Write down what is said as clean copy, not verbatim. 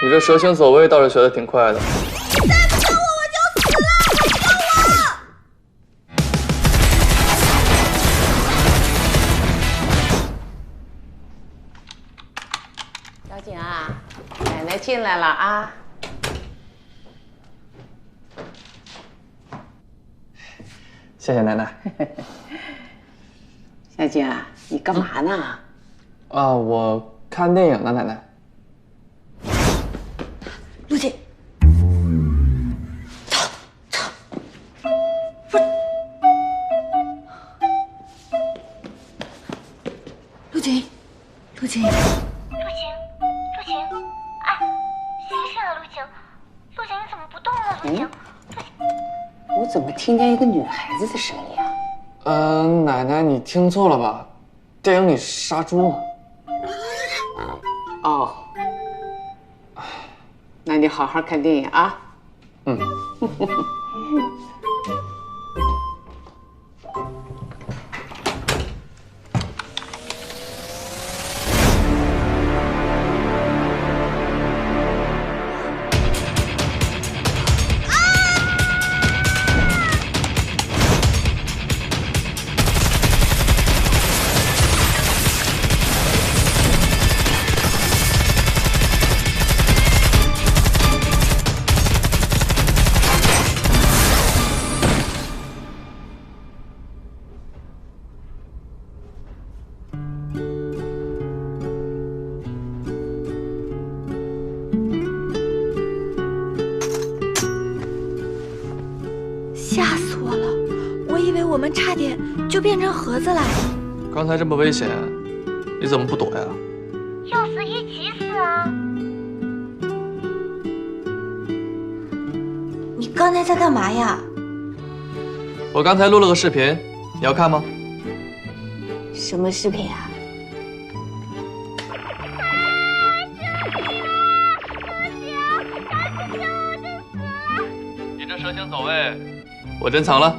你这蛇形走位倒是学的挺快的。再不救我就死了！小景啊，奶奶进来了啊。谢谢奶奶。小景啊，你干嘛呢？啊，我看电影呢，奶奶。陆姐，走，陆景，陆晴，哎，醒醒啊，陆晴，陆晴，你怎么不动了？陆晴，我怎么听见一个女孩子的声音啊？奶奶，你听错了吧？电影里杀猪呢。哦，那你好好看电影啊。嗯。吓死我了！我以为我们差点就变成盒子了。刚才这么危险，你怎么不躲呀？要死一起死啊！你刚才在干嘛呀？我刚才录了个视频，你要看吗？什么视频啊？你这蛇形走位，我珍藏了。